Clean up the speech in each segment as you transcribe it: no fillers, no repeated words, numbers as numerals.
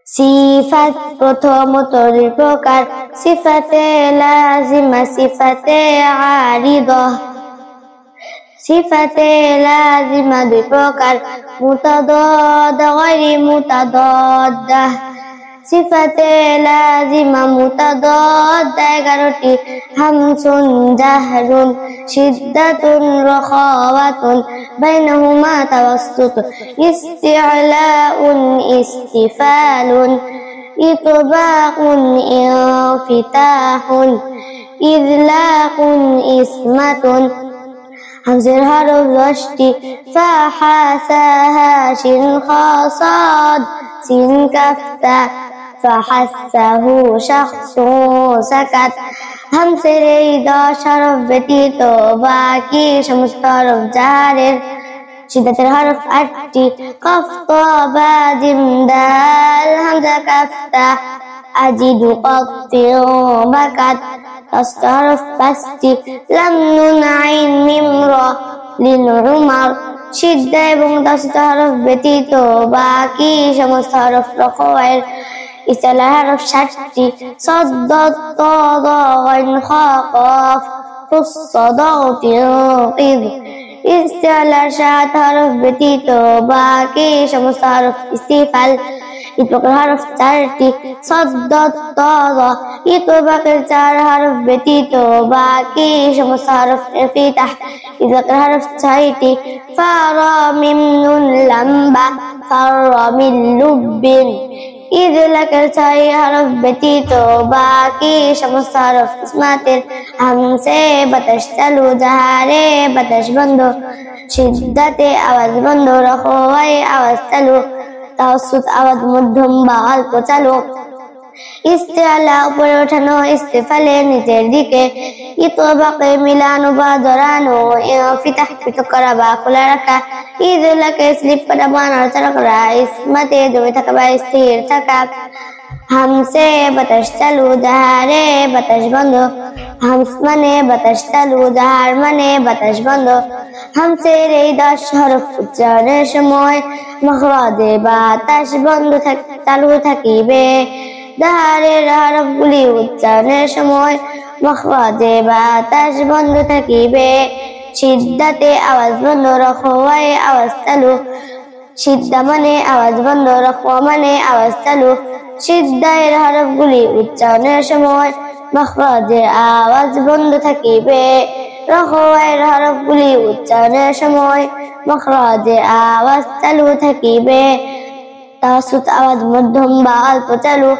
সিফাত প্রথমত দুই প্রকার, সিফাতে লাজিমা, সিফাতে আরিদা। সিফাতে লাজিমা দুই প্রকার, মুতাদাদ গায়রি মুতাদাদ্দাহ। সিফাতে লাজিমা মুতাদাদ 11টি, হামসুন জাহরুন, শিদ্দাতুন রাখাওয়াতুন, বাইনাহুমা তাওয়াসসুত, ইস্তি'লাউন ইস্তিফালুন, ইতবাকুন ইনফিতাহুন, ইযলাকুন ইসমাতুন। হামজের হরফ 10টি, ফা হা সা হা শিন খা সাদ, সিন কাফ তা, ফাহাসাহু শাখসু সাকাত। হামজের এই 10 হরফ ব্যতীত বাকি সমস্ত হরফ জাহারের। শিদ্দাতের হরফ 8টি, কফ তা বা জিম দাল, হামজা কাফ তা, আজিদু কাতিউ বাকাত। তাসতা হরফ 5টি, লাম নুন আইন মিম রা, লিন উমার। শিদ্দা এবং তাসতা হরফ ব্যতীত বাকি সমস্ত হরফ রফায়ের। ইস্তিলার হরফ 60টি, সাদ দাদ তা দা গাইন খা কাফ, ফুসসাদাতি কিদ। ইস্তিলার 7 হরফ ব্যতীত বাকি সমস্ত হরফ ইস্তিফাল। ইতবাকের হরফ 4টি, সাদ দাদ তা দা। ইতবাকের 4 হরফ ব্যতীত বাকি সমস্ত হরফ ইনফিতাহ। ইতবাকের হরফ 6টি, ফা রা মিম নুন লাম বা, ফাররা মিন লুব্বিন। ইযলাকের 6 হরফ ব্যতীত বাকি সমস্ত হরফ ইসমাতের। হামসে বাতাস চালু, জাহারে বাতাস বন্ধ, শিদ্দাতে আওয়াজ বন্ধ, রফায়ে আওয়াজ চালু, তাওয়াসসুত আওয়াজ মধ্যম বা অল্প চালু। ইস্তিআলা উপরে ওঠানো, ইস্তিফালে নিচের দিকে, ইতবাকে মিলানো বা জড়ানো, ইনফিতাহ পৃথক করা বা খোলা রাখা, ইযলাকে স্লিপ করা বা নড়াচড়া করা, ইসমাতে জমে থাকা বা স্থির থাকা। হামসে বাতাস চালু, জাহারে বাতাস বন্ধ। হামস মানে বাতাস চালু, জাহার মানে বাতাস বন্ধ। হামসের এই 10 হরফ উচ্চারণের সময় মাখরাজে বাতাস বন্ধ চালু থাকিবে। জাহারের হরফগুলি উচ্চারণের সময় মাখরাজে বাতাস বন্ধ থাকিবে। শিদ্দাতে আওয়াজ বন্ধ, রফায়ে আওয়াজ চালু। শিদ্দা মানে আওয়াজ বন্ধ, রফা মানে আওয়াজ চালু। শিদ্দায়ের হরফগুলি উচ্চারণের সময় মাখরাজে আওয়াজ বন্ধ থাকিবে। রফায়ের হরফগুলি উচ্চারণের সময় মাখরাজে আওয়াজ চালু থাকিবে। তাওয়াসসুত আওয়াজ মধ্যম বা অল্প চালু।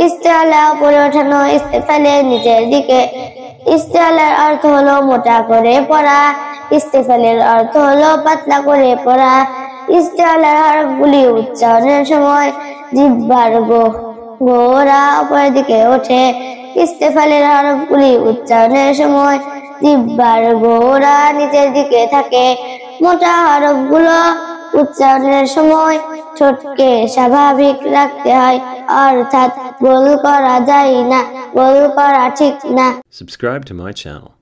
ইস্তিআলা উপরে ওঠানো, ইস্তিফালে নিচের দিকে। ইস্তিআলার অর্থ হলো মোটা করে পড়া, ইস্তিফালের অর্থ হলো পাতলা করে পড়া। ইস্তিআলার হরফগুলি উচ্চারণের সময় জিহ্বার গোড়া উপরের দিকে ওঠে। ইস্তিফালের হরফগুলি উচ্চারণের সময় জিহ্বার গোড়া নিচের দিকে থাকে। মোটা হরফগুলো উচ্চারণের সময় ঠোঁটকে স্বাভাবিক রাখতে হয়, অর্থাৎ গোল করা যায় না, গোল করা ঠিক না। Subscribe to my channel.